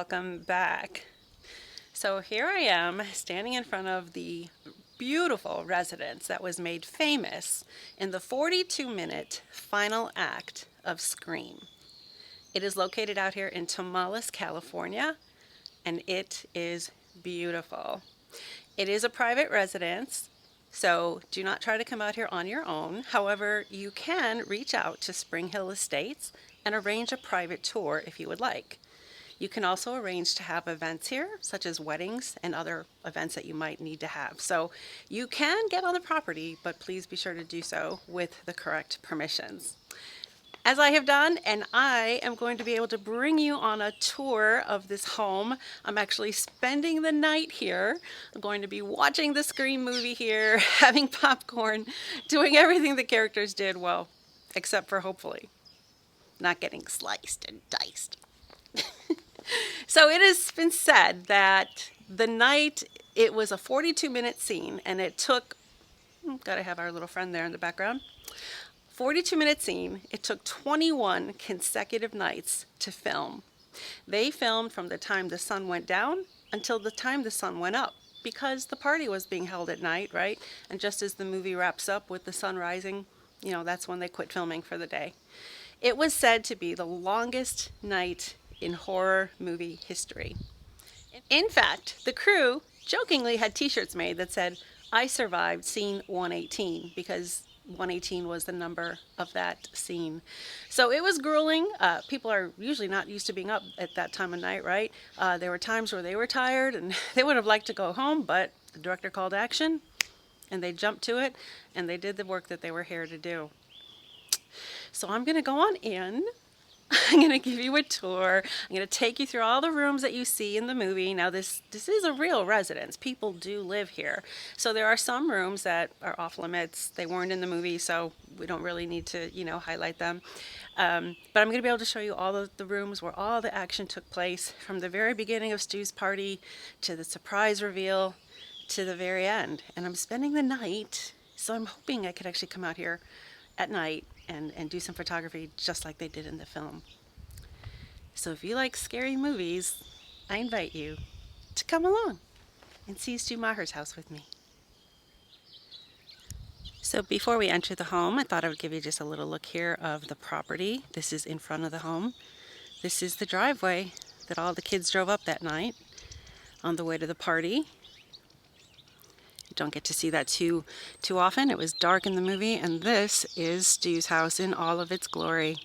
welcome back. So here I am standing in front of the beautiful residence that was made famous in the 42-minute final act of Scream. It is located out here in Tomales, California, and it is beautiful. It is a private residence, so do not try to come out here on your own. However, you can reach out to Spring Hill Estates and arrange a private tour if you would like. You can also arrange to have events here, such as weddings and other events that you might need to have. So you can get on the property, but please be sure to do so with the correct permissions. As I have done, and I am going to be able to bring you on a tour of this home. I'm actually spending the night here. I'm going to be watching the Scream movie here, having popcorn, doing everything the characters did, well, except for hopefully not getting sliced and diced. So it has been said that the night, it was a 42-minute scene, and it took, gotta have our little friend there in the background, 42-minute scene. It took 21 consecutive nights to film. They filmed from the time the sun went down until the time the sun went up, because the party was being held at night, right? And just as the movie wraps up with the sun rising, that's when they quit filming for the day. It was said to be the longest night in horror movie history. In fact, the crew jokingly had t-shirts made that said, "I survived scene 118," because 118 was the number of that scene. So it was grueling. People are usually not used to being up at that time of night, right? There were times where they were tired and they would have liked to go home, but the director called action and they jumped to it and they did the work that they were here to do. So I'm going to go on in. I'm going to give you a tour. I'm going to take you through all the rooms that you see in the movie. Now, this is a real residence. People do live here. So there are some rooms that are off limits. They weren't in the movie, so we don't really need to, highlight them. But I'm going to be able to show you all of the rooms where all the action took place, from the very beginning of Stu's party to the surprise reveal to the very end. And I'm spending the night, so I'm hoping I could actually come out here at night and do some photography just like they did in the film. So if you like scary movies, I invite you to come along and see Stu Macher's house with me. So before we enter the home, I thought I would give you just a little look here of the property. This is in front of the home. This is the driveway that all the kids drove up that night on the way to the party. You don't get to see that too often. It was dark in the movie, and this is Stu's house in all of its glory.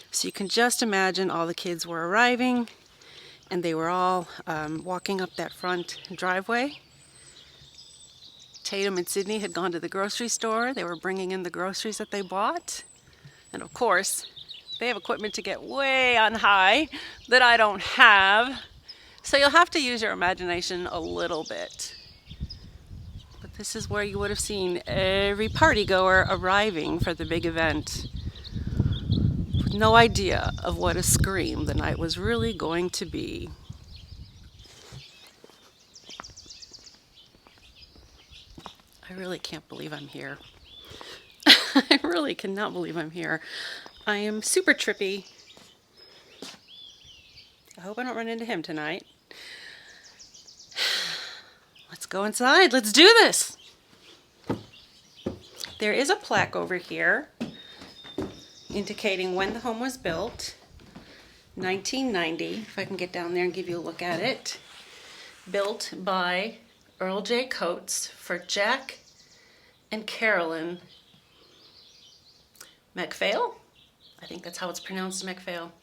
So you can just imagine all the kids were arriving, and they were all walking up that front driveway. Tatum and Sidney had gone to the grocery store. They were bringing in the groceries that they bought. And of course, they have equipment to get way on high that I don't have. So you'll have to use your imagination a little bit. But this is where you would have seen every party goer arriving for the big event, with no idea of what a scream the night was really going to be. I really can't believe I'm here. I really cannot believe I'm here. I am super trippy. I hope I don't run into him tonight. Let's go inside. Let's do this. There is a plaque over here indicating when the home was built. 1990, if I can get down there and give you a look at it. Built by Earl J. Coates for Jack and Carolyn MacPhail. I think that's how it's pronounced, MacPhail.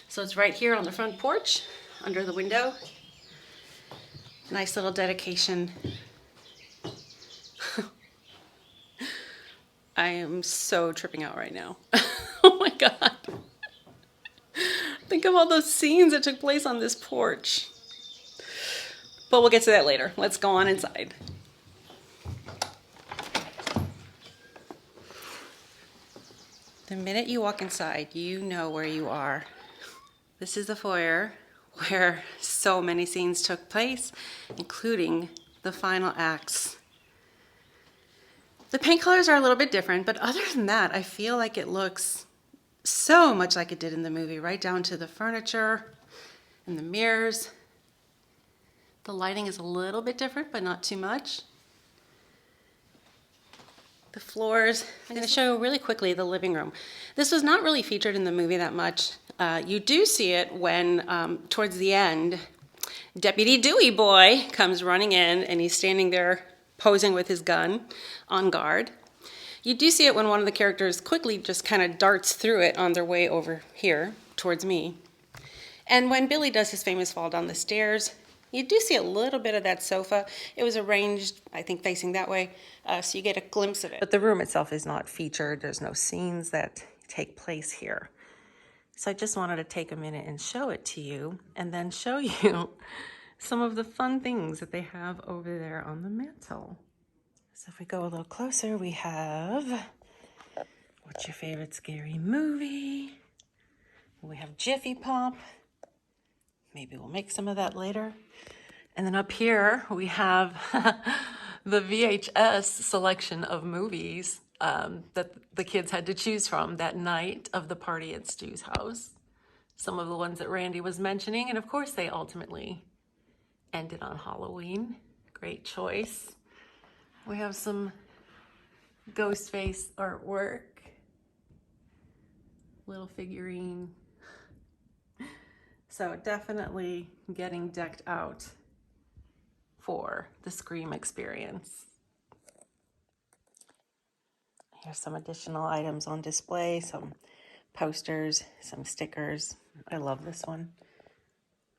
So it's right here on the front porch, under the window. Nice little dedication. I am so tripping out right now. Oh my God. Think of all those scenes that took place on this porch. But we'll get to that later. Let's go on inside. The minute you walk inside, you know where you are. This is the foyer where so many scenes took place, including the final acts. The paint colors are a little bit different, but other than that, I feel like it looks so much like it did in the movie, right down to the furniture And the mirrors. The lighting is a little bit different, but not too much. The floors. I'm going to show you really quickly the living room. This was not really featured in the movie that much. You do see it when, towards the end, Deputy Dewey Boy comes running in and he's standing there posing with his gun on guard. You do see it when one of the characters quickly just kind of darts through it on their way over here towards me. And when Billy does his famous fall down the stairs, you do see a little bit of that sofa. It was arranged, I think, facing that way, so you get a glimpse of it. But the room itself is not featured. There's no scenes that take place here. So I just wanted to take a minute and show it to you, and then show you some of the fun things that they have over there on the mantle. So if we go a little closer, we have, what's your favorite scary movie? We have Jiffy Pop. Maybe we'll make some of that later. And then up here, we have the VHS selection of movies that the kids had to choose from that night of the party at Stu's house. Some of the ones that Randy was mentioning, and of course they ultimately ended on Halloween. Great choice. We have some Ghostface artwork. Little figurine. So definitely getting decked out for the Scream experience. Here's some additional items on display, some posters, some stickers. I love this one.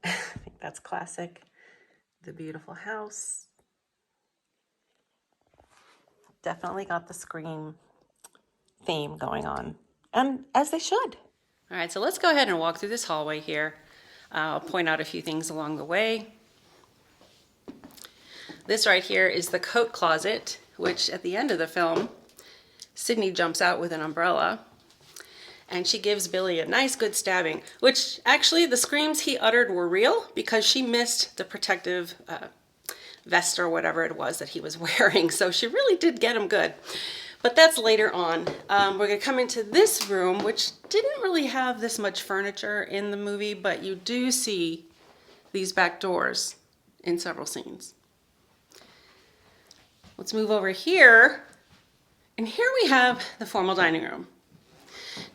I think that's classic. The beautiful house. Definitely got the Scream theme going on, and as they should. All right, so let's go ahead and walk through this hallway here. I'll point out a few things along the way. This right here is the coat closet, which at the end of the film, Sidney jumps out with an umbrella, and she gives Billy a nice good stabbing, which actually the screams he uttered were real because she missed the protective vest or whatever it was that he was wearing. So she really did get him good. But that's later on. We're going to come into this room, which didn't really have this much furniture in the movie, but you do see these back doors in several scenes. Let's move over here. And here we have the formal dining room.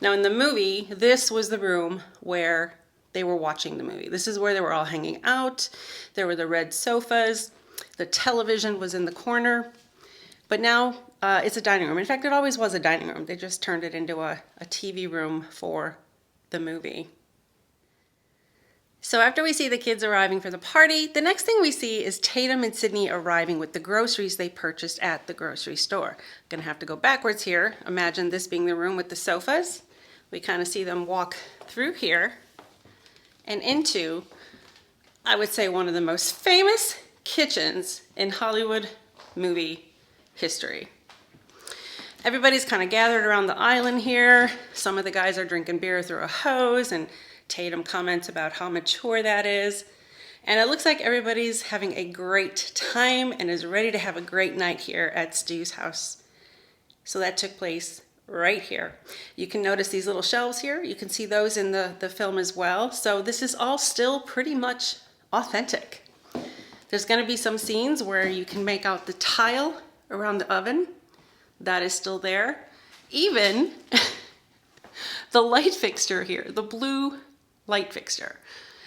Now in the movie, this was the room where they were watching the movie. This is where they were all hanging out. There were the red sofas. The television was in the corner. But now it's a dining room. In fact, it always was a dining room. They just turned it into a TV room for the movie. So after we see the kids arriving for the party, the next thing we see is Tatum and Sidney arriving with the groceries they purchased at the grocery store. Gonna have to go backwards here. Imagine this being the room with the sofas. We kind of see them walk through here and into, I would say, one of the most famous kitchens in Hollywood movie history. Everybody's kind of gathered around the island here. Some of the guys are drinking beer through a hose, and Tatum comments about how mature that is. And it looks like everybody's having a great time and is ready to have a great night here at Stu's house. So that took place right here. You can notice these little shelves here. You can see those in the film as well. So this is all still pretty much authentic. There's going to be some scenes where you can make out the tile around the oven. That is still there. Even the light fixture here, the blue light fixture.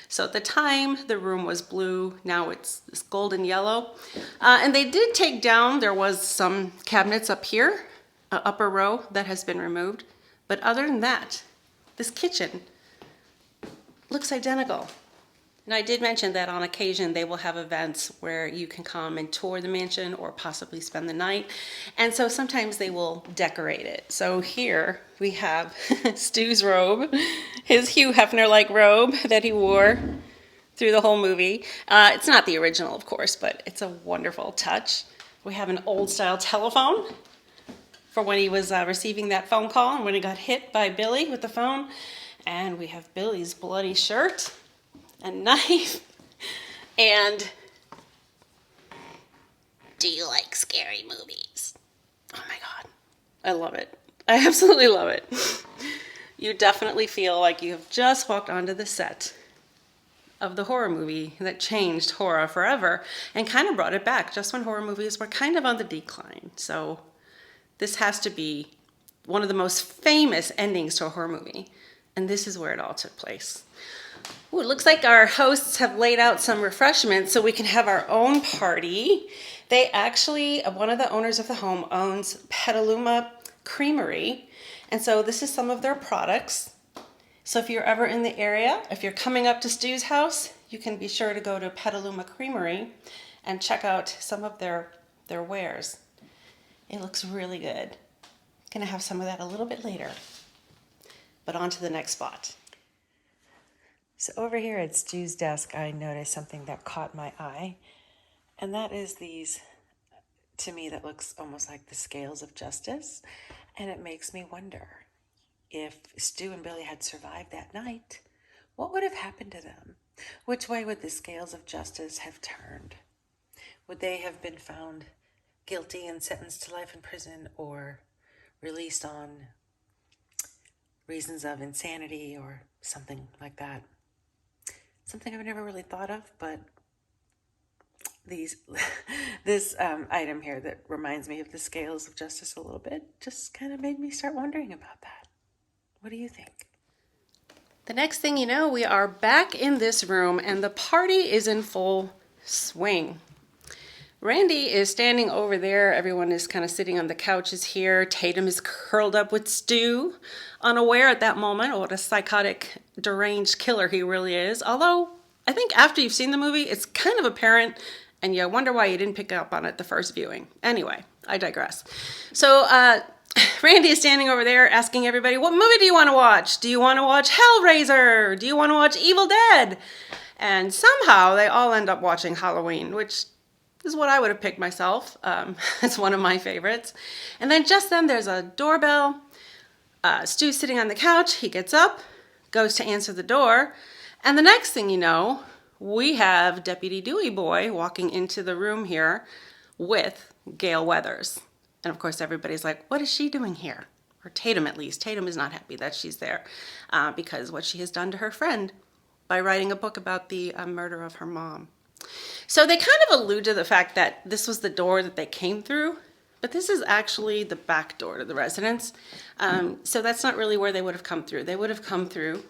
So at the time, the room was blue. Now it's this golden yellow. And they did take down, there was some cabinets up here, upper row that has been removed. But other than that, this kitchen looks identical. And I did mention that on occasion they will have events where you can come and tour the mansion or possibly spend the night. And so sometimes they will decorate it. So here we have Stu's robe, his Hugh Hefner-like robe that he wore through the whole movie. It's not the original, of course, but it's a wonderful touch. We have an old-style telephone for when he was receiving that phone call and when he got hit by Billy with the phone. And we have Billy's bloody shirt. A knife, and do you like scary movies? Oh my God, I love it. I absolutely love it. You definitely feel like you have just walked onto the set of the horror movie that changed horror forever and kind of brought it back just when horror movies were kind of on the decline. So this has to be one of the most famous endings to a horror movie. And this is where it all took place. Ooh, it looks like our hosts have laid out some refreshments so we can have our own party. They actually, one of the owners of the home owns Petaluma Creamery. And so this is some of their products. So if you're ever in the area, if you're coming up to Stu's house, you can be sure to go to Petaluma Creamery and check out some of their wares. It looks really good. Gonna have some of that a little bit later. But on to the next spot. So over here at Stu's desk, I noticed something that caught my eye, and that is these, to me, that looks almost like the scales of justice, and it makes me wonder, if Stu and Billy had survived that night, what would have happened to them? Which way would the scales of justice have turned? Would they have been found guilty and sentenced to life in prison, or released on reasons of insanity or something like that? Something I've never really thought of, but this item here that reminds me of the scales of justice a little bit just kind of made me start wondering about that. What do you think? The next thing you know, we are back in this room and the party is in full swing. Randy is standing over there. Everyone is kind of sitting on the couches here. Tatum is curled up with Stu, unaware at that moment what a psychotic, deranged killer he really is. Although, I think after you've seen the movie, it's kind of apparent, and you wonder why you didn't pick up on it the first viewing. Anyway, I digress. So, Randy is standing over there asking everybody, what movie do you want to watch? Do you want to watch Hellraiser? Do you want to watch Evil Dead? And somehow they all end up watching Halloween, which is what I would have picked myself. It's one of my favorites. And then just then there's a doorbell. Stu's sitting on the couch. He gets up, goes to answer the door. And the next thing you know, we have Deputy Dewey Boy walking into the room here with Gail Weathers. And of course, everybody's like, what is she doing here? Or Tatum, at least. Tatum is not happy that she's there because what she has done to her friend by writing a book about the murder of her mom. So they kind of allude to the fact that this was the door that they came through, but this is actually the back door to the residence. So that's not really where they would have come through. They would have come through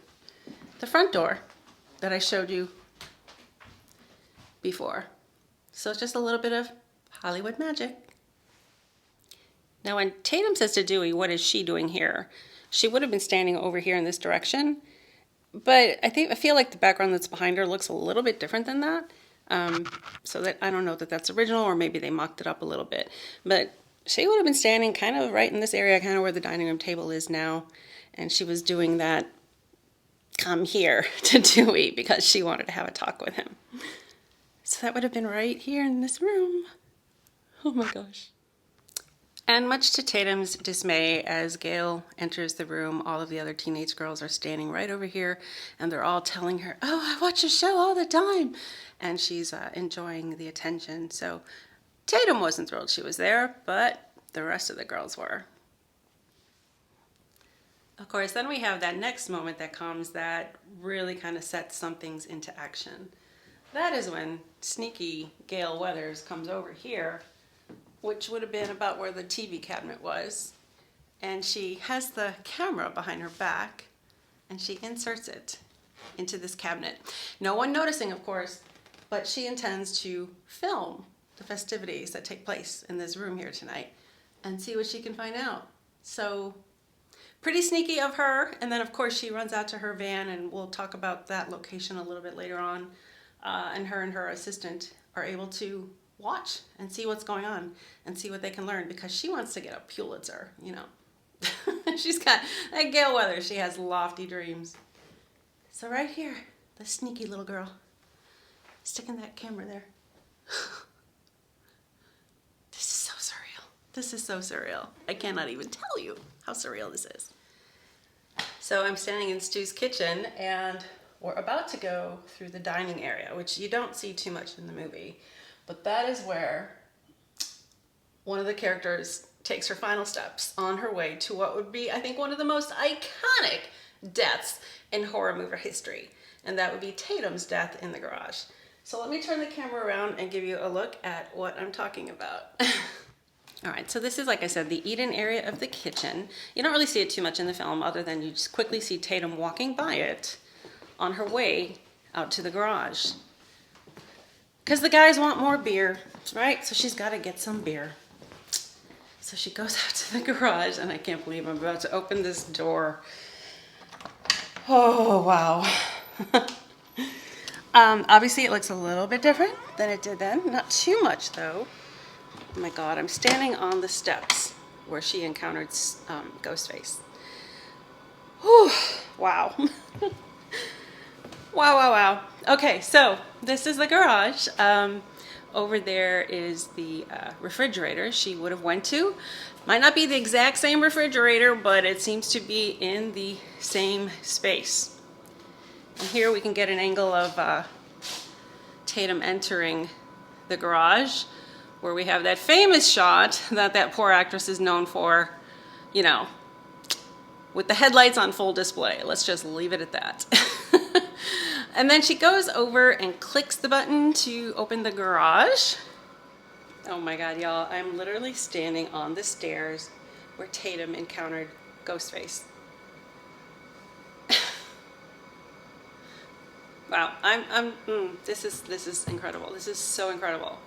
the front door that I showed you before. So it's just a little bit of Hollywood magic. Now when Tatum says to Dewey, what is she doing here? She would have been standing over here in this direction, but I feel like the background that's behind her looks a little bit different than that. So that I don't know that that's original, or maybe they mocked it up a little bit, but she would have been standing kind of right in this area, kind of where the dining room table is now, and she was doing that come here to Dewey because she wanted to have a talk with him. So that would have been right here in this room. Oh my gosh. And much to Tatum's dismay, as Gail enters the room, all of the other teenage girls are standing right over here, and they're all telling her, oh, I watch your show all the time. And she's enjoying the attention. So Tatum wasn't thrilled she was there, but the rest of the girls were. Of course, then we have that next moment that comes that really kind of sets some things into action. That is when sneaky Gail Weathers comes over here, which would have been about where the TV cabinet was. And she has the camera behind her back, and she inserts it into this cabinet. No one noticing, of course, but she intends to film the festivities that take place in this room here tonight and see what she can find out. So pretty sneaky of her. And then, of course, she runs out to her van, and we'll talk about that location a little bit later on. And her assistant are able to watch and see what's going on and see what they can learn, because she wants to get a Pulitzer, you know. She's got that Gail Weathers. She has lofty dreams. So right here, the sneaky little girl, sticking that camera there. This is so surreal. This is so surreal. I cannot even tell you how surreal this is. So I'm standing in Stu's kitchen, and we're about to go through the dining area, which you don't see too much in the movie. But that is where one of the characters takes her final steps on her way to what would be, I think, one of the most iconic deaths in horror movie history. and that would be Tatum's death in the garage. So let me turn the camera around and give you a look at what I'm talking about. All right, so this is, like I said, the eat-in area of the kitchen. You don't really see it too much in the film, other than you just quickly see Tatum walking by it on her way out to the garage. Because the guys want more beer, right? So she's got to get some beer. So she goes out to the garage, and I can't believe I'm about to open this door. Oh, wow. Obviously, it looks a little bit different than it did then. Not too much, though. Oh my God, I'm standing on the steps where she encountered Ghostface. Whew, wow. Wow. Okay, so this is the garage. Over there is the refrigerator she would have went to. Might not be the exact same refrigerator, but it seems to be in the same space. And here we can get an angle of Tatum entering the garage, where we have that famous shot that poor actress is known for, you know, with the headlights on full display. Let's just leave it at that. And then she goes over and clicks the button to open the garage. Oh my God, y'all, I'm literally standing on the stairs where Tatum encountered Ghostface. Wow, this is incredible. This is so incredible.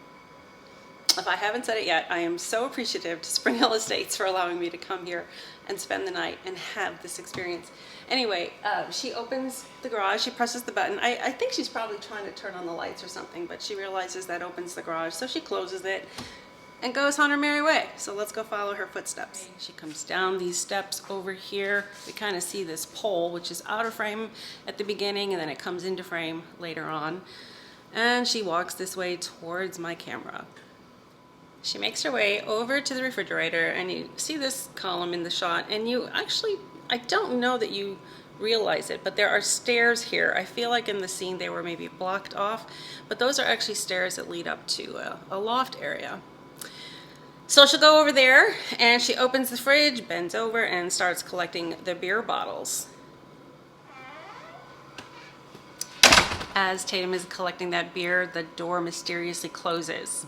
If I haven't said it yet, I am so appreciative to Spring Hill Estates for allowing me to come here and spend the night and have this experience. Anyway, she opens the garage, she presses the button. I think she's probably trying to turn on the lights or something, but she realizes that opens the garage, so she closes it and goes on her merry way. So let's go follow her footsteps. She comes down these steps over here. We kind of see this pole, which is out of frame at the beginning, and then it comes into frame later on. And she walks this way towards my camera. She makes her way over to the refrigerator, and you see this column in the shot, and you actually, I don't know that you realize it, but there are stairs here. I feel like in the scene they were maybe blocked off, but those are actually stairs that lead up to a loft area. So she'll go over there, and she opens the fridge, bends over, and starts collecting the beer bottles. As Tatum is collecting that beer, the door mysteriously closes.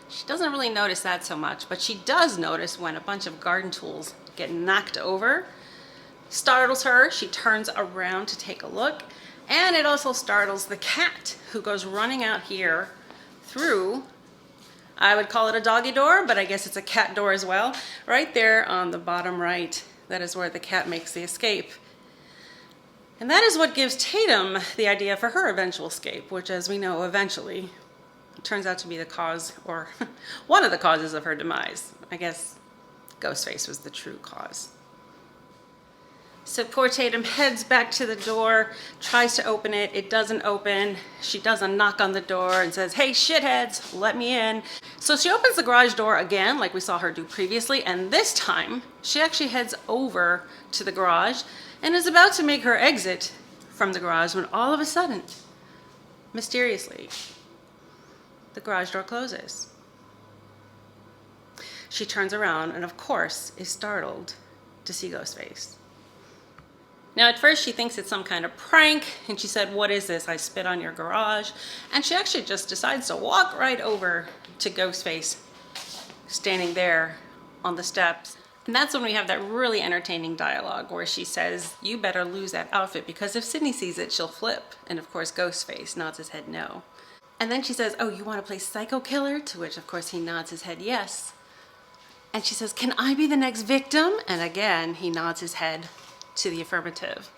She doesn't really notice that so much, but she does notice when a bunch of garden tools get knocked over. Startles her. She turns around to take a look, and it also startles the cat, who goes running out here through, I would call it a doggy door, but I guess it's a cat door as well. Right there on the bottom right, that is where the cat makes the escape. And that is what gives Tatum the idea for her eventual escape, which, as we know, eventually turns out to be the cause, or one of the causes of her demise. I guess Ghostface was the true cause. So poor Tatum heads back to the door, tries to open it. It doesn't open. She does a knock on the door and says, "Hey, shitheads, let me in." So she opens the garage door again, like we saw her do previously, and this time she actually heads over to the garage and is about to make her exit from the garage when all of a sudden, mysteriously, the garage door closes. She turns around and, of course, is startled to see Ghostface. Now, at first, she thinks it's some kind of prank, and she said, "What is this? I spit on your garage." And she actually just decides to walk right over to Ghostface, standing there on the steps. And that's when we have that really entertaining dialogue where she says, "You better lose that outfit, because if Sidney sees it, she'll flip." And of course, Ghostface nods his head no. And then she says, "Oh, you want to play psycho killer?" To which, of course, he nods his head yes. And she says, "Can I be the next victim?" And again, he nods his head to the affirmative.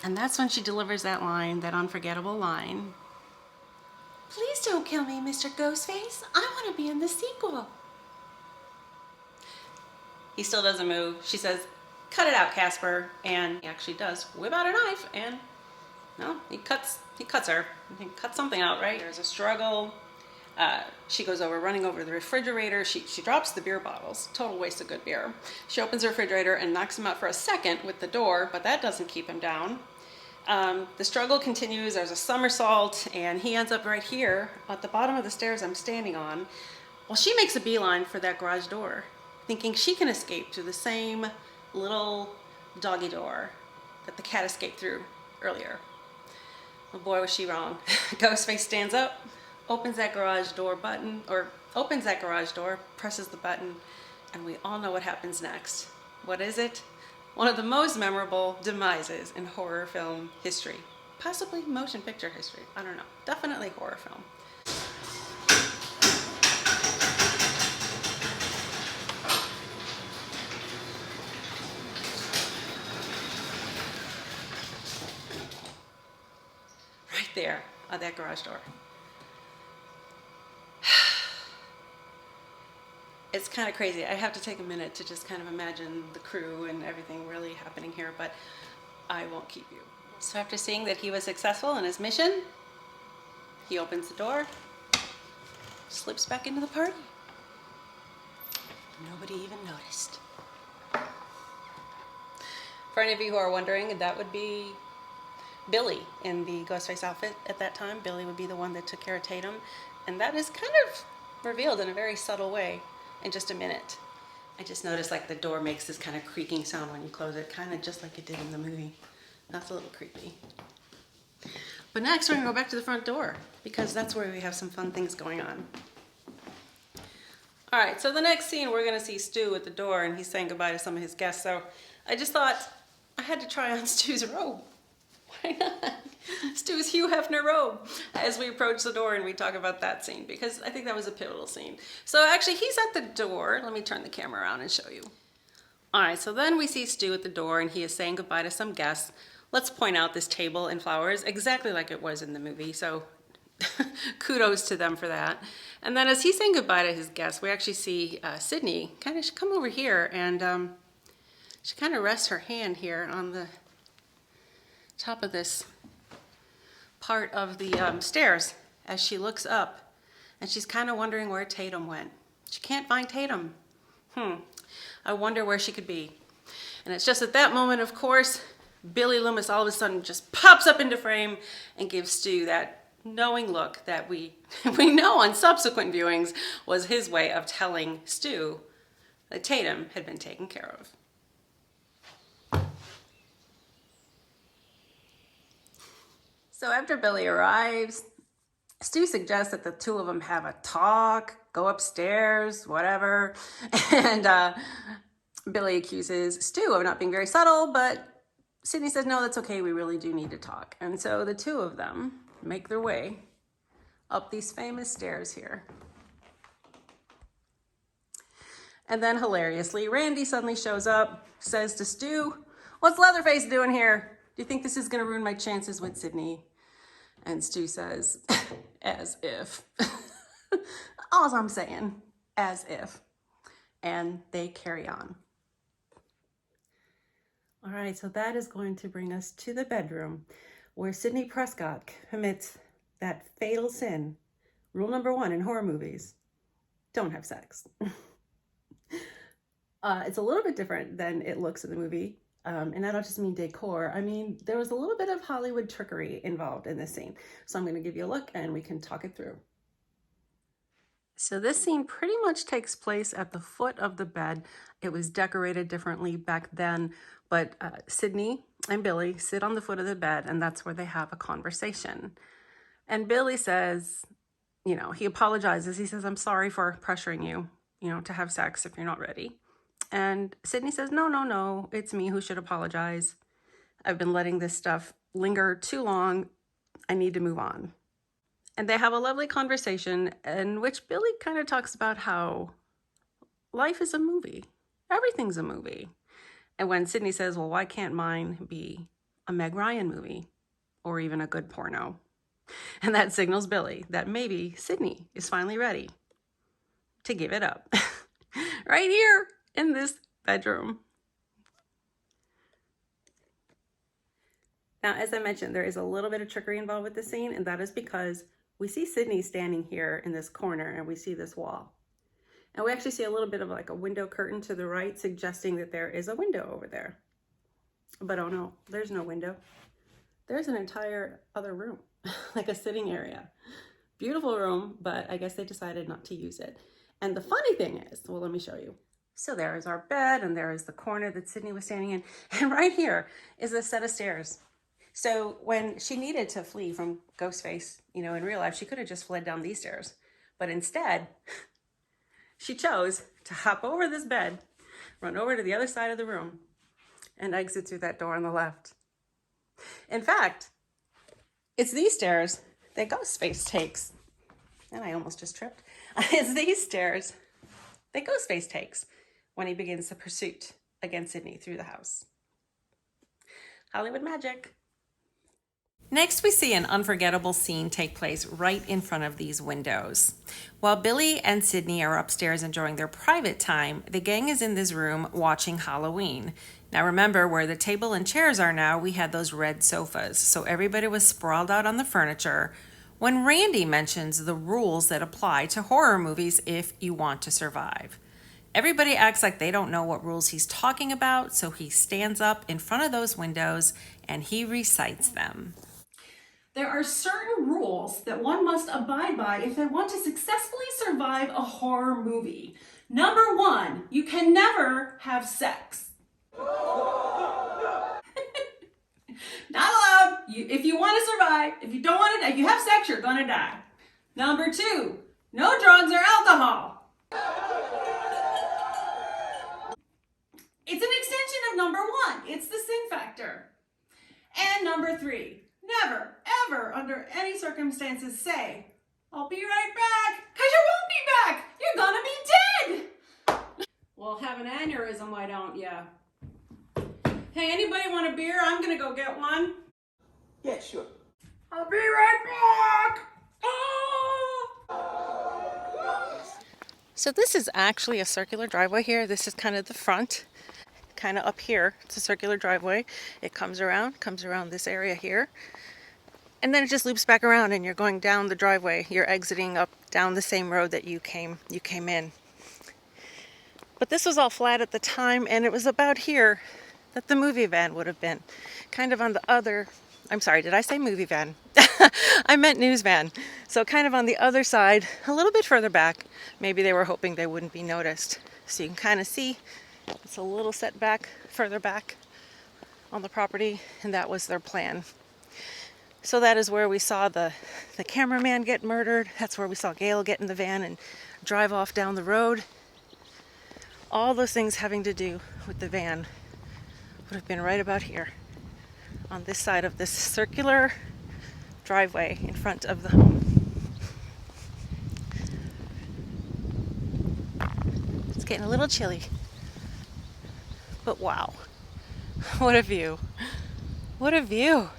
And that's when she delivers that line, that unforgettable line. "Please don't kill me, Mr. Ghostface. I want to be in the sequel." He still doesn't move. She says, "Cut it out, Casper." And he actually does whip out a knife, and no, he cuts her. He cuts something out, right? There's a struggle. She goes over, running over to the refrigerator. She drops the beer bottles. Total waste of good beer. She opens the refrigerator and knocks him out for a second with the door, but that doesn't keep him down. The struggle continues. There's a somersault, and he ends up right here at the bottom of the stairs I'm standing on. Well, she makes a beeline for that garage door, thinking she can escape through the same little doggy door that the cat escaped through earlier. Oh boy, was she wrong. Ghostface stands up, opens that garage door, presses the button, and we all know what happens next. What is it? One of the most memorable demises in horror film history. Possibly motion picture history. I don't know. Definitely horror film. Right there on that garage door. It's kind of crazy. I have to take a minute to just kind of imagine the crew and everything really happening here, but I won't keep you. So after seeing that he was successful in his mission, he opens the door, slips back into the party. Nobody even noticed. For any of you who are wondering, that would be Billy in the Ghostface outfit at that time. Billy would be the one that took care of Tatum, and that is kind of revealed in a very subtle way in just a minute. I just noticed like the door makes this kind of creaking sound when you close it, kind of just like it did in the movie. That's a little creepy. But next we're gonna go back to the front door because that's where we have some fun things going on. All right, so the next scene we're gonna see Stu at the door and he's saying goodbye to some of his guests. So I just thought I had to try on Stu's robe. Why not? Stu's Hugh Hefner robe as we approach the door and we talk about that scene because I think that was a pivotal scene. So actually he's at the door. Let me turn the camera around and show you. All right, so then we see Stu at the door and he is saying goodbye to some guests. Let's point out this table and flowers exactly like it was in the movie. So kudos to them for that. And then as he's saying goodbye to his guests, we actually see Sidney kind of come over here and she kind of rests her hand here on the top of this part of the stairs as she looks up and she's kind of wondering where Tatum went. She can't find Tatum. I wonder where she could be. And it's just at that moment, of course, Billy Loomis all of a sudden just pops up into frame and gives Stu that knowing look that we know on subsequent viewings was his way of telling Stu that Tatum had been taken care of. So after Billy arrives, Stu suggests that the two of them have a talk, go upstairs, whatever. And Billy accuses Stu of not being very subtle, but Sidney says, no, that's okay, we really do need to talk. And so the two of them make their way up these famous stairs here. And then hilariously, Randy suddenly shows up, says to Stu, what's Leatherface doing here? Do you think this is gonna ruin my chances with Sidney? And Stu says, as if. All I'm saying, as if. And they carry on. All right, so that is going to bring us to the bedroom where Sidney Prescott commits that fatal sin. Rule number 1 in horror movies, don't have sex. It's a little bit different than it looks in the movie. And I don't just mean decor. I mean, there was a little bit of Hollywood trickery involved in this scene. So I'm going to give you a look and we can talk it through. So this scene pretty much takes place at the foot of the bed. It was decorated differently back then, but Sidney and Billy sit on the foot of the bed and that's where they have a conversation. And Billy says, you know, he apologizes. He says, I'm sorry for pressuring you, to have sex if you're not ready. And Sidney says, no, it's me who should apologize. I've been letting this stuff linger too long. I need to move on. And they have a lovely conversation in which Billy kind of talks about how life is a movie. Everything's a movie. And when Sidney says, well, why can't mine be a Meg Ryan movie or even a good porno? And that signals Billy that maybe Sidney is finally ready to give it up. Right here in this bedroom. Now, as I mentioned, there is a little bit of trickery involved with this scene, and that is because we see Sidney standing here in this corner and we see this wall. And we actually see a little bit of like a window curtain to the right, suggesting that there is a window over there. But oh no, there's no window. There's an entire other room, like a sitting area. Beautiful room, but I guess they decided not to use it. And the funny thing is, well, let me show you. So there is our bed and there is the corner that Sidney was standing in. And right here is a set of stairs. So when she needed to flee from Ghostface, you know, in real life, she could have just fled down these stairs. But instead, she chose to hop over this bed, run over to the other side of the room, and exit through that door on the left. In fact, it's these stairs that Ghostface takes. And I almost just tripped. It's these stairs that Ghostface takes when he begins the pursuit against Sidney through the house. Hollywood magic. Next, we see an unforgettable scene take place right in front of these windows. While Billy and Sidney are upstairs enjoying their private time, the gang is in this room watching Halloween. Now remember, where the table and chairs are now, we had those red sofas, so everybody was sprawled out on the furniture when Randy mentions the rules that apply to horror movies if you want to survive. Everybody acts like they don't know what rules he's talking about, so he stands up in front of those windows and he recites them. There are certain rules that one must abide by if they want to successfully survive a horror movie. Number 1, you can never have sex. Not allowed. If you want to survive, if you don't want to, if you have sex, you're gonna die. Number 2, no drugs or alcohol. It's an extension of number 1. It's the sin factor. And number 3, never, ever, under any circumstances say, I'll be right back, because you won't be back. You're gonna be dead. Well, have an aneurysm, why don't ya? Hey, anybody want a beer? I'm gonna go get one. Yeah, sure. I'll be right back. So this is actually a circular driveway here. This is kind of the front, kind of up here. It's a circular driveway. It comes around this area here. And then it just loops back around and you're going down the driveway. You're exiting up down the same road that you came in. But this was all flat at the time, and it was about here that the movie van would have been. Kind of on the other, I'm sorry, did I say movie van? I meant news van. So kind of on the other side, a little bit further back. Maybe they were hoping they wouldn't be noticed. So you can kind of see it's a little setback further back on the property, and that was their plan. So that is where we saw the cameraman get murdered. That's where we saw Gail get in the van and drive off down the road. All those things having to do with the van would have been right about here on this side of this circular driveway in front of the home. It's getting a little chilly, but wow, what a view. What a view.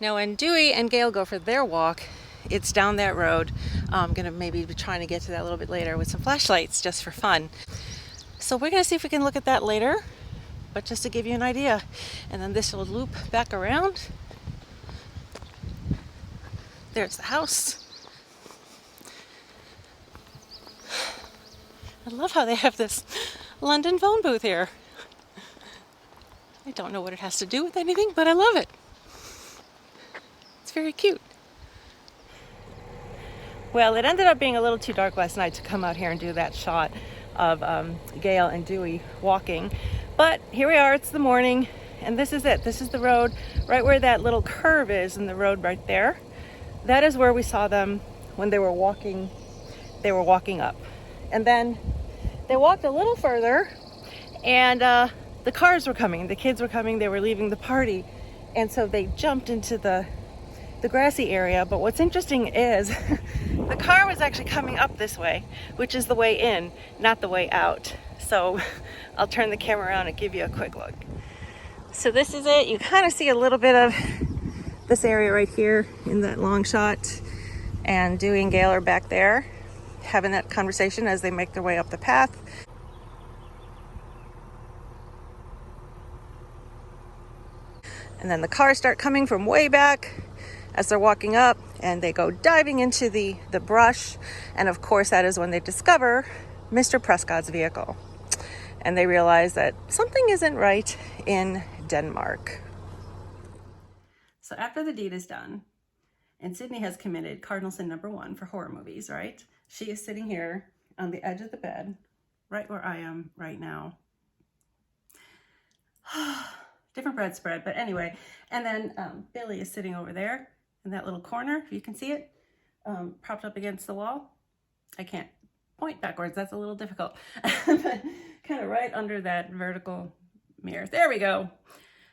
Now when Dewey and Gail go for their walk, it's down that road. I'm gonna maybe be trying to get to that a little bit later with some flashlights just for fun. So we're gonna see if we can look at that later, but just to give you an idea. And then this will loop back around. There's the house. I love how they have this London phone booth here. I don't know what it has to do with anything, but I love it. It's very cute. Well, it ended up being a little too dark last night to come out here and do that shot of Gail and Dewey walking. But here we are, it's the morning, and this is it. This is the road, right where that little curve is in the road right there. That is where we saw them when they were walking. They were walking up. And then they walked a little further, and the cars were coming, the kids were coming, they were leaving the party. And so they jumped into the grassy area. But what's interesting is the car was actually coming up this way, which is the way in, not the way out. So I'll turn the camera around and give you a quick look. So this is it. You kind of see a little bit of this area right here in that long shot. And Dewey and Gail are back there having that conversation as they make their way up the path. And then the cars start coming from way back as they're walking up, and they go diving into the brush. And of course, that is when they discover Mr. Prescott's vehicle. And they realize that something isn't right in Denmark. So after the deed is done, and Sidney has committed cardinal sin number 1 for horror movies, right? She is sitting here on the edge of the bed, right where I am right now. different bread spread, but anyway. And then Billy is sitting over there in that little corner, if you can see it, propped up against the wall. I can't point backwards, that's a little difficult. But kind of right under that vertical mirror. There we go.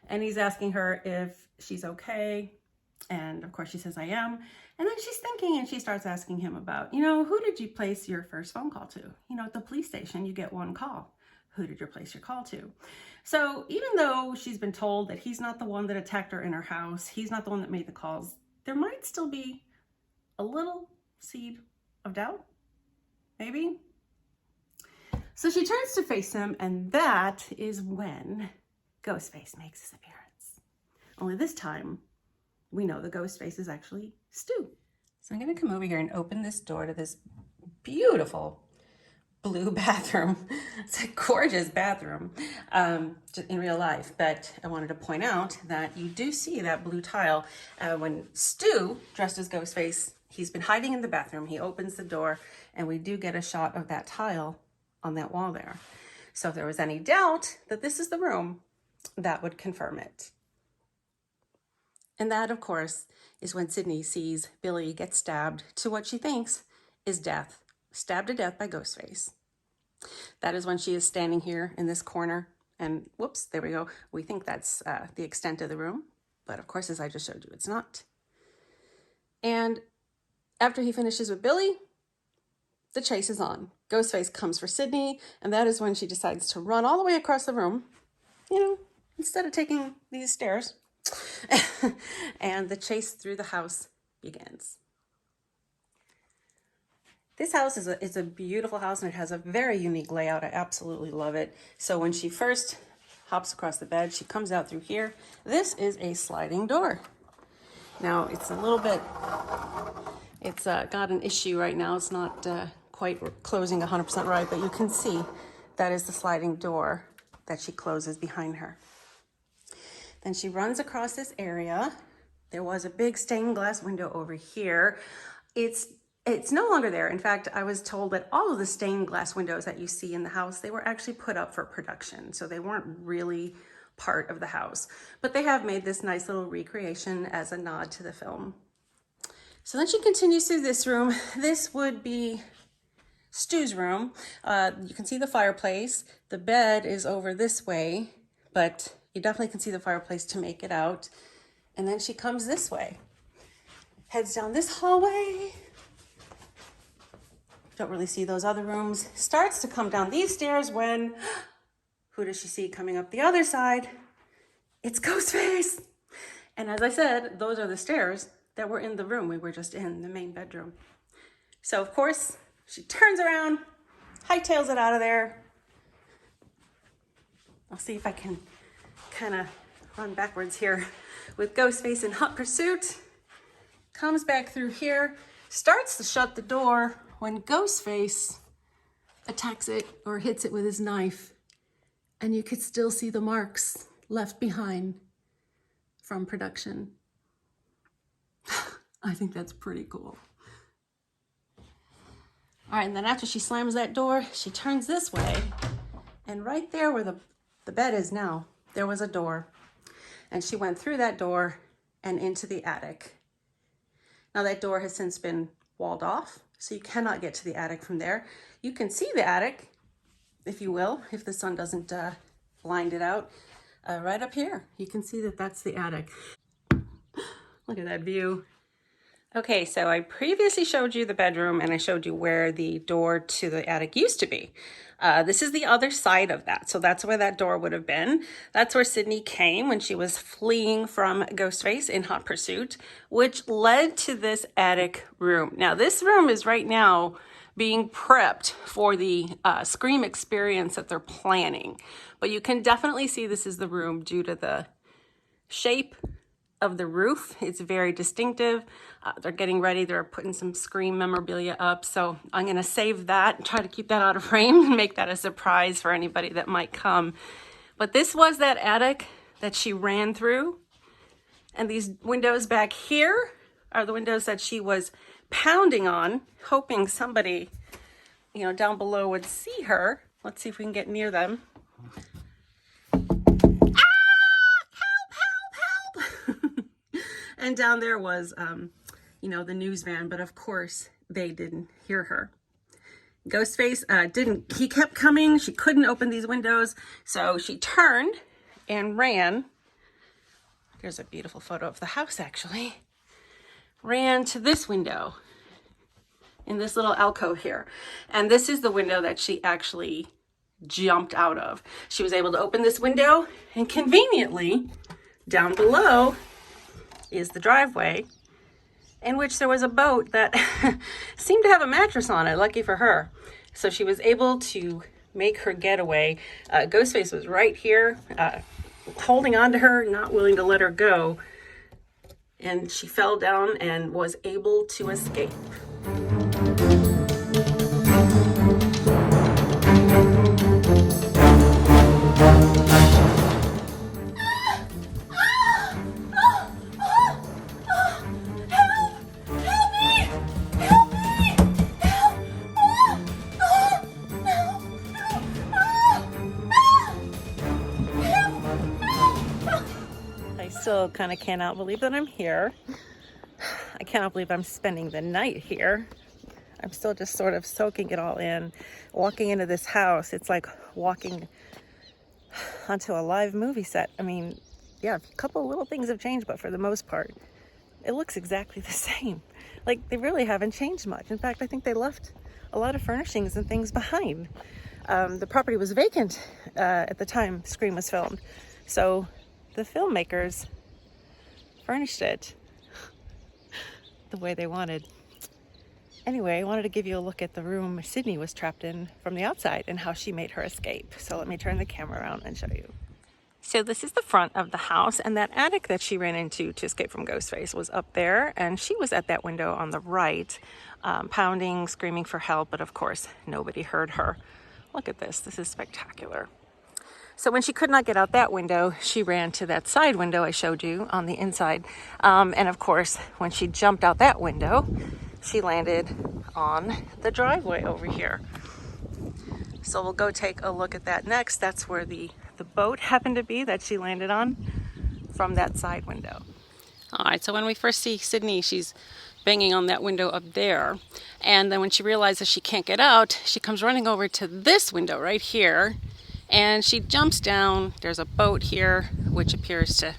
And he's asking her if she's okay. And of course she says, I am. And then she's thinking and she starts asking him about, you know, who did you place your first phone call to? You know, at the police station, you get one call. Who did you place your call to? So even though she's been told that he's not the one that attacked her in her house, he's not the one that made the calls, there might still be a little seed of doubt, maybe. So she turns to face him, and that is when Ghostface makes his appearance. Only this time, we know the Ghostface is actually Stu. So I'm gonna come over here and open this door to this beautiful blue bathroom. It's a gorgeous bathroom in real life, but I wanted to point out that you do see that blue tile. When Stu, dressed as Ghostface, he's been hiding in the bathroom, he opens the door, and we do get a shot of that tile on that wall there. So if there was any doubt that this is the room, that would confirm it. And that, of course, is when Sidney sees Billy get stabbed to what she thinks is death, stabbed to death by Ghostface. That is when she is standing here in this corner, and whoops, there we go. We think that's the extent of the room, but of course, as I just showed you, it's not. And after he finishes with Billy, the chase is on. Ghostface comes for Sidney, and that is when she decides to run all the way across the room, you know, instead of taking these stairs. And the chase through the house begins. This house is a beautiful house, and it has a very unique layout. I absolutely love it. So when she first hops across the bed, she comes out through here. This is a sliding door. Now it's a little bit, it's got an issue right now. It's not quite closing 100% right, but you can see that is the sliding door that she closes behind her. Then she runs across this area. There was a big stained glass window over here. It's no longer there. In fact, I was told that all of the stained glass windows that you see in the house, they were actually put up for production. So they weren't really part of the house, but they have made this nice little recreation as a nod to the film. So then she continues through this room. This would be Stu's room. You can see the fireplace. The bed is over this way, but you definitely can see the fireplace to make it out. And then she comes this way, heads down this hallway. Don't really see those other rooms. Starts to come down these stairs when, who does she see coming up the other side? It's Ghostface. And as I said, those are the stairs that were in the room we were just in, the main bedroom. So of course, she turns around, hightails it out of there. I'll see if I can kind of run backwards here with Ghostface in hot pursuit. Comes back through here, starts to shut the door when Ghostface attacks it or hits it with his knife, and you could still see the marks left behind from production. I think that's pretty cool. All right, and then after she slams that door, she turns this way, and right there where the bed is now, there was a door, and she went through that door and into the attic. Now that door has since been walled off, so you cannot get to the attic from there. You can see the attic, if you will, if the sun doesn't blind it out. Right up here, you can see that that's the attic. Look at that view. Okay, so I previously showed you the bedroom and I showed you where the door to the attic used to be. This is the other side of that. So that's where that door would have been. That's where Sidney came when she was fleeing from Ghostface in hot pursuit, which led to this attic room. Now this room is right now being prepped for the Scream experience that they're planning. But you can definitely see this is the room due to the shape of the roof. It's very distinctive. They're getting ready. They're putting some Scream memorabilia up. So I'm going to save that and try to keep that out of frame and make that a surprise for anybody that might come. But this was that attic that she ran through. And these windows back here are the windows that she was pounding on, hoping somebody, you know, down below would see her. Let's see if we can get near them. And down there was, the news van, but of course they didn't hear her. Ghostface he kept coming. She couldn't open these windows. So she turned and ran. There's a beautiful photo of the house, actually. Ran to this window in this little alcove here. And this is the window that she actually jumped out of. She was able to open this window, and conveniently down below is the driveway, in which there was a boat that seemed to have a mattress on it, lucky for her. So she was able to make her getaway. Ghostface was right here, holding on to her, not willing to let her go. And she fell down and was able to escape. Still kind of cannot believe that I'm here. I cannot believe I'm spending the night here. I'm still just sort of soaking it all in. Walking into this house, it's like walking onto a live movie set. I mean, yeah, a couple little things have changed, but for the most part, it looks exactly the same. Like, they really haven't changed much. In fact, I think they left a lot of furnishings and things behind. The property was vacant at the time Scream was filmed. So the filmmakers furnished it the way they wanted. Anyway, I wanted to give you a look at the room Sidney was trapped in from the outside and how she made her escape. So let me turn the camera around and show you. So this is the front of the house, and that attic that she ran into to escape from Ghostface was up there, and she was at that window on the right, pounding, screaming for help, but of course nobody heard her. Look at this. This is spectacular. So when she could not get out that window, she ran to that side window I showed you on the inside. And of course, when she jumped out that window, she landed on the driveway over here. So we'll go take a look at that next. That's where the boat happened to be that she landed on from that side window. All right, so when we first see Sidney, she's banging on that window up there. And then when she realizes she can't get out, she comes running over to this window right here. And she jumps down. There's a boat here, which appears to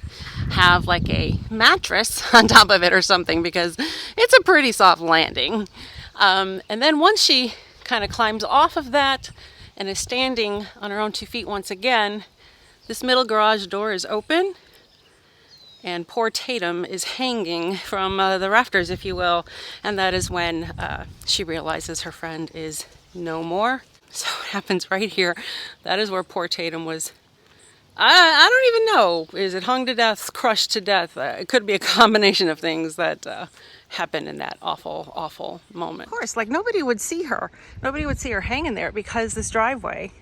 have like a mattress on top of it or something, because it's a pretty soft landing. And then once she kind of climbs off of that and is standing on her own 2 feet once again, this middle garage door is open. And poor Tatum is hanging from the rafters, if you will. And that is when she realizes her friend is no more. So it happens right here. That is where poor Tatum was. I don't even know. Is it hung to death, crushed to death? It could be a combination of things that happened in that awful, awful moment. Of course, like nobody would see her. Nobody would see her hanging there because this driveway,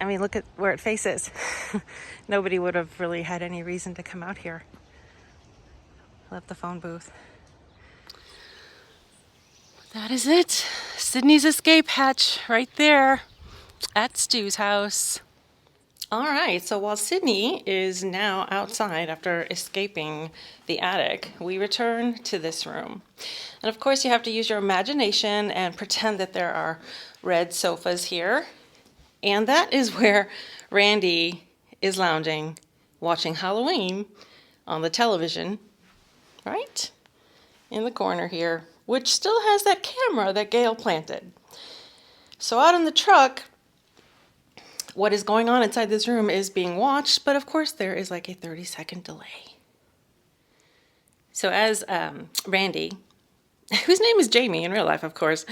I mean, look at where it faces. Nobody would have really had any reason to come out here. Left the phone booth. That is it. Sidney's escape hatch right there at Stu's house. All right, so while Sidney is now outside after escaping the attic, we return to this room. And of course, you have to use your imagination and pretend that there are red sofas here. And that is where Randy is lounging, watching Halloween on the television, right? In the corner here, which still has that camera that Gail planted. So out in the truck, what is going on inside this room is being watched, but of course there is like a 30-second delay. So as Randy, whose name is Jamie in real life, of course,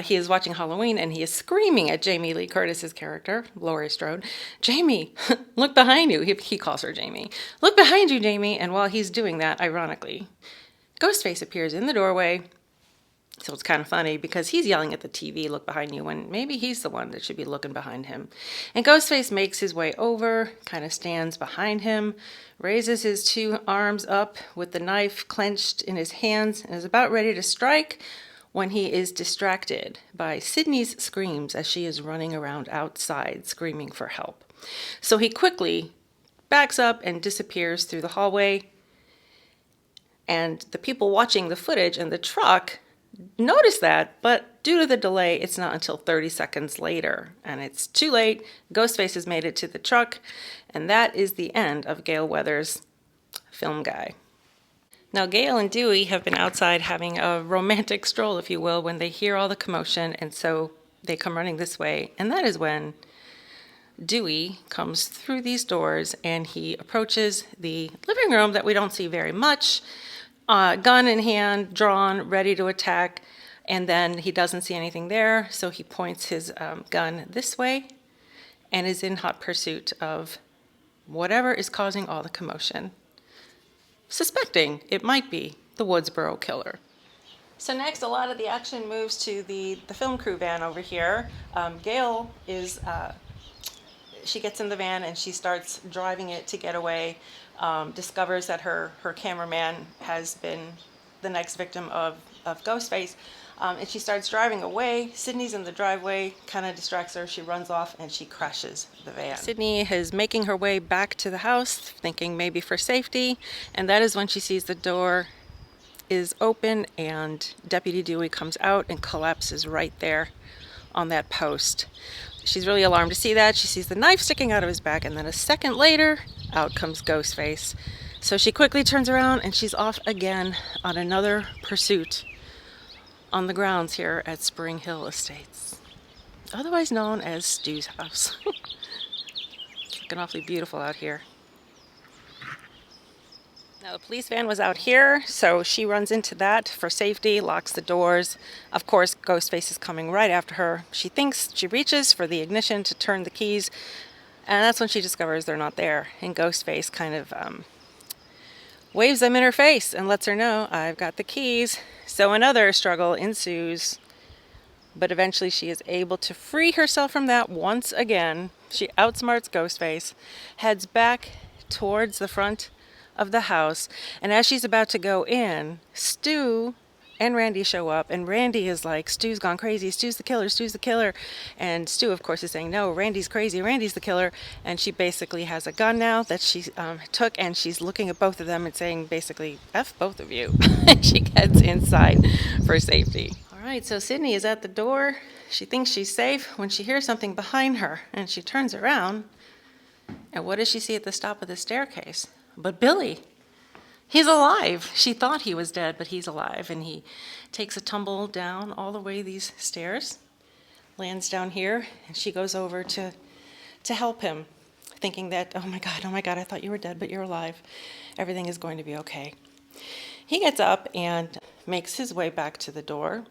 he is watching Halloween and he is screaming at Jamie Lee Curtis's character, Laurie Strode, "Jamie, look behind you." He calls her Jamie. "Look behind you, Jamie." And while he's doing that, ironically, Ghostface appears in the doorway. So it's kind of funny because he's yelling at the TV, "Look behind you," when maybe he's the one that should be looking behind him. And Ghostface makes his way over, kind of stands behind him, raises his 2 arms up with the knife clenched in his hands, and is about ready to strike when he is distracted by Sidney's screams as she is running around outside screaming for help. So he quickly backs up and disappears through the hallway. And the people watching the footage in the truck notice that, but due to the delay, it's not until 30 seconds later. And it's too late. Ghostface has made it to the truck. And that is the end of Gail Weathers' Film Guy. Now, Gail and Dewey have been outside having a romantic stroll, if you will, when they hear all the commotion, and so they come running this way. And that is when Dewey comes through these doors and he approaches the living room that we don't see very much, gun in hand, drawn, ready to attack, and then he doesn't see anything there, so he points his gun this way and is in hot pursuit of whatever is causing all the commotion, suspecting it might be the Woodsboro killer. So next, a lot of the action moves to the film crew van over here. Gail is, she gets in the van and she starts driving it to get away, discovers that her cameraman has been the next victim of Ghostface, and she starts driving away. Sidney's in the driveway, kind of distracts her. She runs off and she crashes the van. Sidney is making her way back to the house, thinking maybe for safety, and that is when she sees the door is open and Deputy Dewey comes out and collapses right there on that post. She's really alarmed to see that. She sees the knife sticking out of his back, and then a second later, out comes Ghostface. So she quickly turns around and she's off again on another pursuit on the grounds here at Spring Hill Estates, otherwise known as Stu's house. It's looking awfully beautiful out here. Now the police van was out here, so she runs into that for safety, locks the doors. Of course, Ghostface is coming right after her. She reaches for the ignition to turn the keys, and that's when she discovers they're not there. And Ghostface kind of waves them in her face and lets her know, I've got the keys. So another struggle ensues, but eventually she is able to free herself from that once again. She outsmarts Ghostface, heads back towards the front of the house, and as she's about to go in, Stu and Randy show up, and Randy is like, Stu's gone crazy, Stu's the killer, Stu's the killer. And Stu, of course, is saying, no, Randy's crazy, Randy's the killer. And she basically has a gun now that she took, and she's looking at both of them and saying, basically, F both of you. And she gets inside for safety. All right, so Sidney is at the door. She thinks she's safe when she hears something behind her, and she turns around, and what does she see at the top of the staircase? But Billy. He's alive. She thought he was dead, but he's alive. And he takes a tumble down all the way these stairs, lands down here, and she goes over to help him, thinking that, oh my God, I thought you were dead, but you're alive. Everything is going to be okay. He gets up and makes his way back to the door.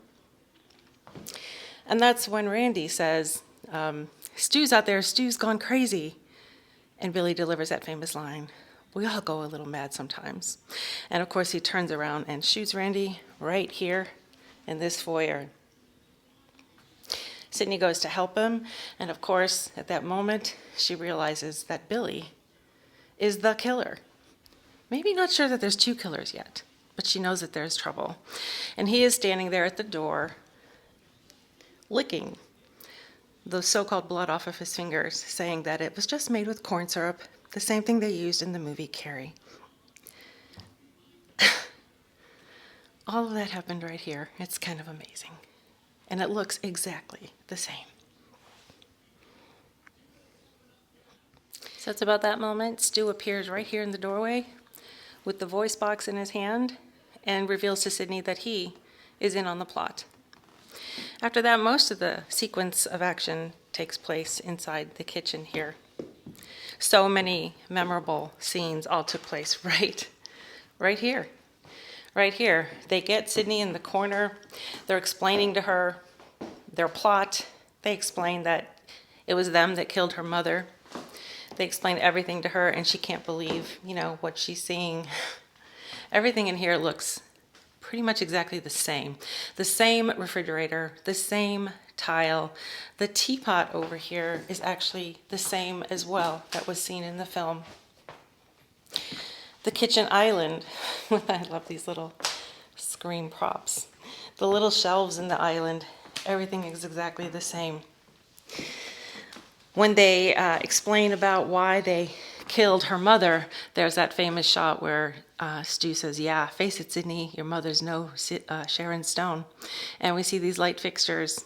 And that's when Randy says, Stu's out there, Stu's gone crazy. And Billy delivers that famous line, we all go a little mad sometimes. And of course, he turns around and shoots Randy right here in this foyer. Sidney goes to help him, and of course, at that moment, she realizes that Billy is the killer. Maybe not sure that there's two killers yet, but she knows that there's trouble. And he is standing there at the door, licking the so-called blood off of his fingers, saying that it was just made with corn syrup, the same thing they used in the movie Carrie. All of that happened right here. It's kind of amazing. And it looks exactly the same. So it's about that moment. Stu appears right here in the doorway with the voice box in his hand and reveals to Sidney that he is in on the plot. After that, most of the sequence of action takes place inside the kitchen here. So many memorable scenes all took place right here. Right here. They get Sidney in the corner. They're explaining to her their plot. They explain that it was them that killed her mother. They explain everything to her, and she can't believe, what she's seeing. Everything in here looks pretty much exactly the same. The same refrigerator, the same tile. The teapot over here is actually the same as well that was seen in the film. The kitchen island, I love these little screen props. The little shelves in the island, everything is exactly the same. When they explain about why they killed her mother, there's that famous shot where Stu says, yeah, face it, Sidney, your mother's no Sharon Stone. And we see these light fixtures.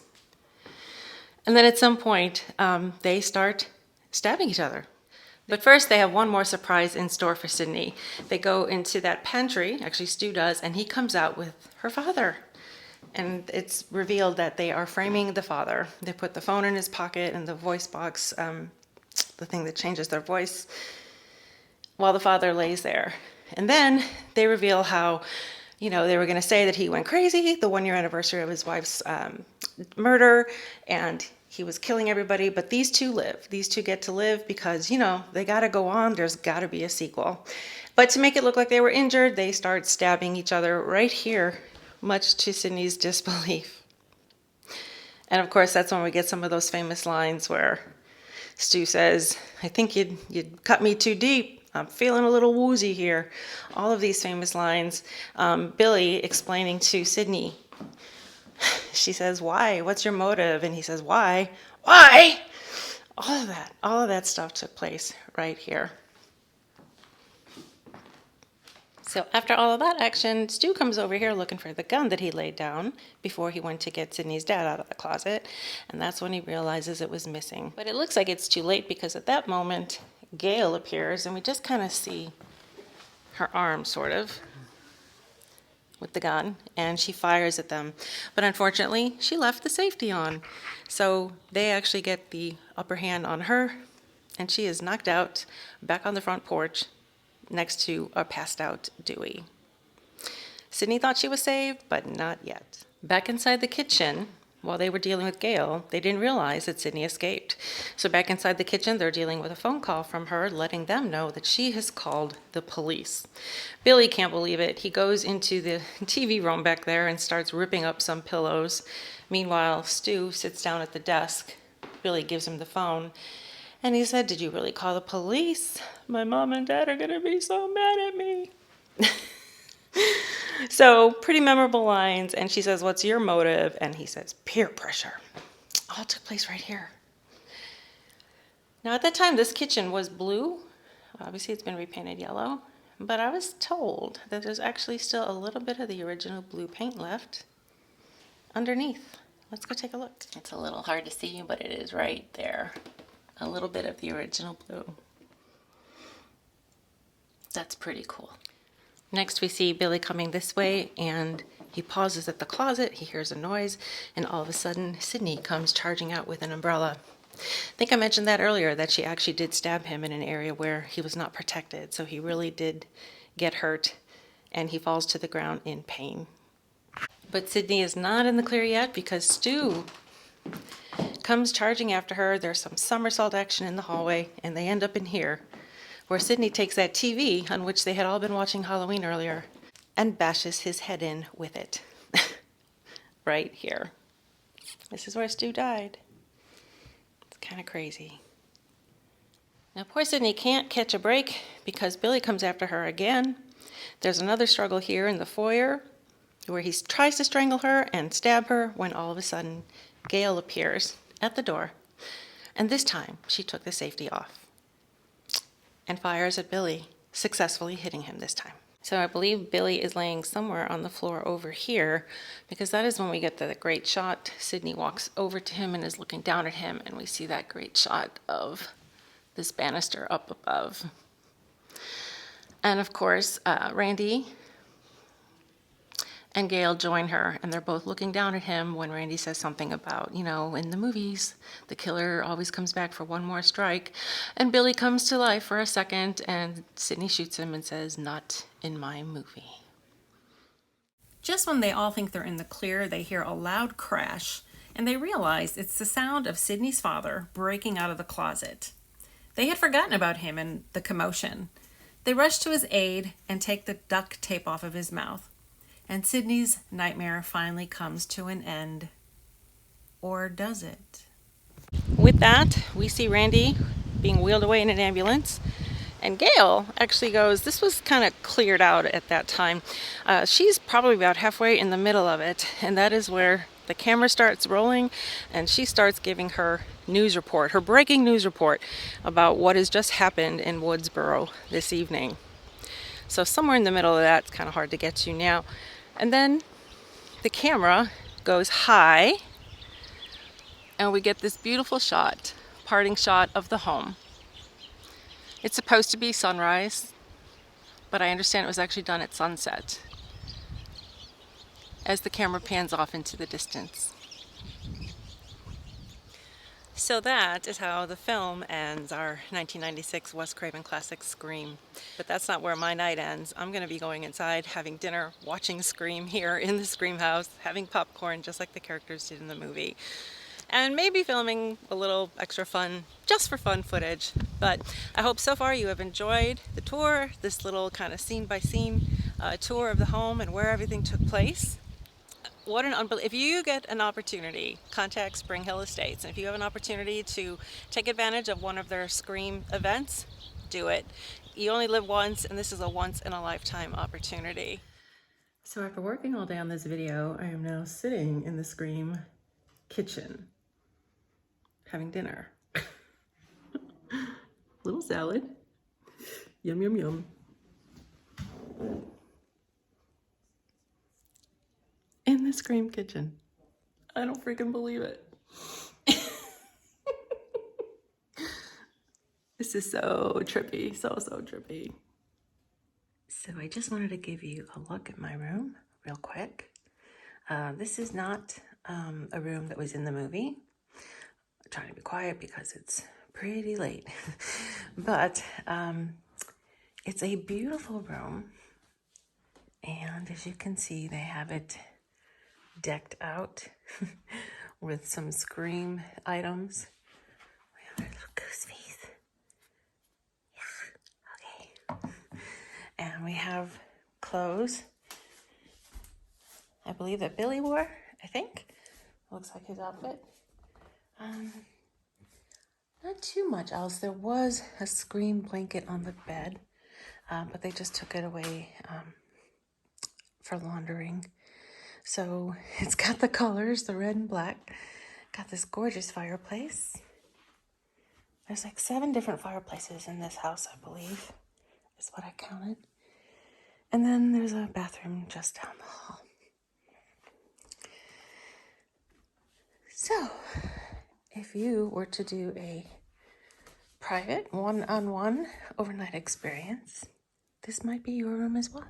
And then at some point, they start stabbing each other. But first, they have one more surprise in store for Sidney. They go into that pantry, actually Stu does, and he comes out with her father. And it's revealed that they are framing the father. They put the phone in his pocket and the voice box, the thing that changes their voice, while the father lays there. And then they reveal how, they were going to say that he went crazy, the 1-year anniversary of his wife's murder, and he was killing everybody, but these two live. These two get to live because, they got to go on. There's got to be a sequel. But to make it look like they were injured, they start stabbing each other right here, much to Sidney's disbelief. And of course, that's when we get some of those famous lines where Stu says, I think you'd cut me too deep. I'm feeling a little woozy here. All of these famous lines. Billy explaining to Sidney, she says, why? What's your motive? And he says, why? Why? All of that stuff took place right here. So after all of that action, Stu comes over here looking for the gun that he laid down before he went to get Sidney's dad out of the closet. And that's when he realizes it was missing. But it looks like it's too late because at that moment, Gail appears and we just kind of see her arm sort of with the gun, and she fires at them. But unfortunately, she left the safety on. So they actually get the upper hand on her, and she is knocked out back on the front porch next to a passed out Dewey. Sidney thought she was saved, but not yet. Back inside the kitchen, while they were dealing with Gail, they didn't realize that Sidney escaped. So back inside the kitchen, they're dealing with a phone call from her, letting them know that she has called the police. Billy can't believe it. He goes into the TV room back there and starts ripping up some pillows. Meanwhile, Stu sits down at the desk. Billy gives him the phone. And he said, did you really call the police? My mom and dad are going to be so mad at me. So pretty memorable lines. And she says, what's your motive? And he says, peer pressure. All took place right here. Now at that time, this kitchen was blue. Obviously, it's been repainted yellow. But I was told that there's actually still a little bit of the original blue paint left underneath. Let's go take a look. It's a little hard to see, but it is right there. A little bit of the original blue. That's pretty cool. Next we see Billy coming this way, and he pauses at the closet. He hears a noise, and all of a sudden Sidney comes charging out with an umbrella. I think I mentioned that earlier, that she actually did stab him in an area where he was not protected, so he really did get hurt, and he falls to the ground in pain. But Sidney is not in the clear yet because Stu comes charging after her. There's some somersault action in the hallway, and they end up in here, where Sidney takes that TV on which they had all been watching Halloween earlier and bashes his head in with it. Right here. This is where Stu died. It's kind of crazy. Now poor Sidney can't catch a break because Billy comes after her again. There's another struggle here in the foyer where he tries to strangle her and stab her when all of a sudden Gail appears at the door. And this time she took the safety off and fires at Billy, successfully hitting him this time. So I believe Billy is laying somewhere on the floor over here, because that is when we get the great shot. Sidney walks over to him and is looking down at him, and we see that great shot of this banister up above. And of course, Randy and Gail join her, and they're both looking down at him when Randy says something about, in the movies, the killer always comes back for one more strike. And Billy comes to life for a second, and Sidney shoots him and says, not in my movie. Just when they all think they're in the clear, they hear a loud crash, and they realize it's the sound of Sidney's father breaking out of the closet. They had forgotten about him and the commotion. They rush to his aid and take the duct tape off of his mouth. And Sidney's nightmare finally comes to an end. Or does it? With that, we see Randy being wheeled away in an ambulance. And Gail actually goes, this was kind of cleared out at that time. She's probably about halfway in the middle of it. And that is where the camera starts rolling and she starts giving her news report, her breaking news report about what has just happened in Woodsboro this evening. So somewhere in the middle of that's kind of hard to get to now. And then the camera goes high and we get this beautiful shot, parting shot of the home. It's supposed to be sunrise, but I understand it was actually done at sunset as the camera pans off into the distance. So that is how the film ends, our 1996 Wes Craven classic Scream. But that's not where my night ends. I'm going to be going inside, having dinner, watching Scream here in the Scream house, having popcorn just like the characters did in the movie. And maybe filming a little extra fun, just for fun footage. But I hope so far you have enjoyed the tour, this little kind of scene by scene tour of the home and where everything took place. What an if you get an opportunity, contact Spring Hill Estates. And if you have an opportunity to take advantage of one of their Scream events, do it. You only live once, and this is a once-in-a-lifetime opportunity. So after working all day on this video, I am now sitting in the Scream kitchen, having dinner. Little salad. Yum, yum, yum. In the Scream kitchen. I don't freaking believe it. This is so trippy, so trippy. So I just wanted to give you a look at my room real quick. This is not a room that was in the movie. I'm trying to be quiet because it's pretty late. But it's a beautiful room. And as you can see, they have it decked out with some Scream items. We have our little Ghostface. Yeah, okay. And we have clothes. I believe that Billy wore, I think. Looks like his outfit. Not too much else. There was a Scream blanket on the bed, but they just took it away for laundering. So it's got the colors, the red and black. Got this gorgeous fireplace. There's like 7 different fireplaces in this house, I believe, is what I counted. And then there's a bathroom just down the hall. So if you were to do a private one-on-one overnight experience, this might be your room as well.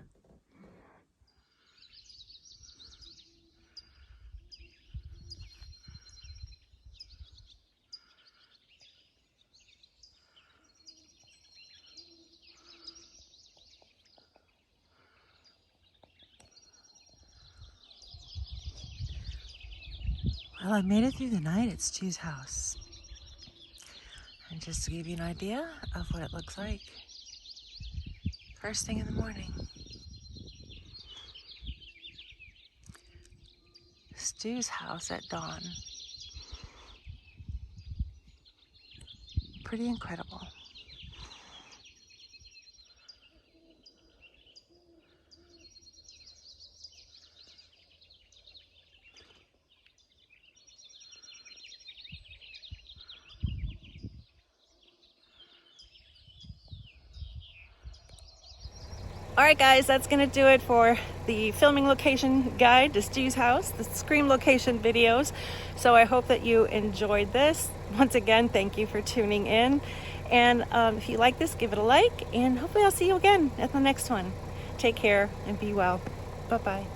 Well, I made it through the night at Stu's house. And just to give you an idea of what it looks like, first thing in the morning, Stu's house at dawn. Pretty incredible. All right, guys, that's going to do it for the filming location guide to Stu's house, the Scream location videos. So I hope that you enjoyed this. Once again, thank you for tuning in. And if you like this, give it a like, and hopefully I'll see you again at the next one. Take care and be well. Bye-bye.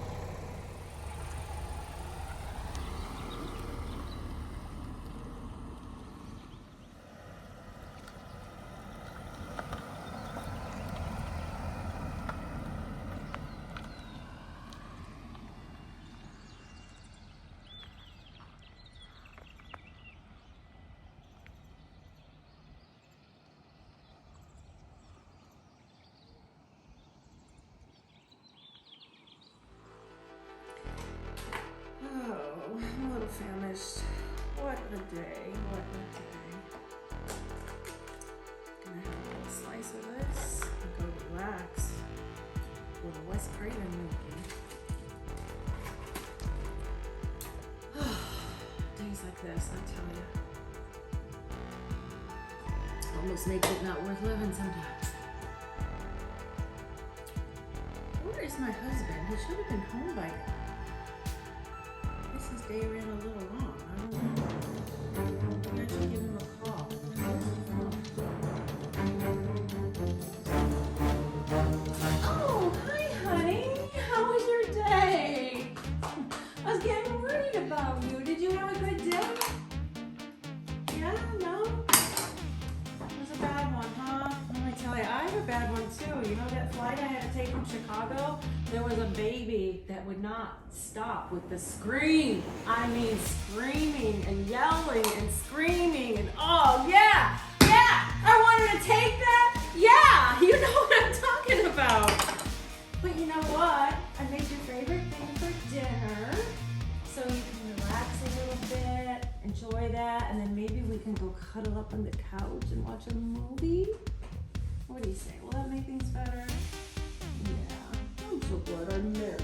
I'm a little famished. What a day, what a day. Gonna have a little slice of this and go relax with a Wes Craven movie. Days like this, I tell you. Almost makes it not worth living sometimes. Where's my husband? He should have been home by now. I guess his day ran a little long. I don't know. Maybe I should give him a call. Where's the phone? Oh, hi, honey. How was your day? I was getting worried about you. Did you have a good day? Yeah, no? It was a bad one, huh? Let me tell you, I have a bad one too. You know that flight I had to take from Chicago? There was a baby that would not stop with the scream. I mean, screaming and yelling and screaming and oh yeah, I wanted to take that. Yeah, you know what I'm talking about. But you know what? I made your favorite thing for dinner, so you can relax a little bit, enjoy that, and then maybe we can go cuddle up on the couch and watch a movie. What do you say? Will that make things better? Yeah, I'm so glad I married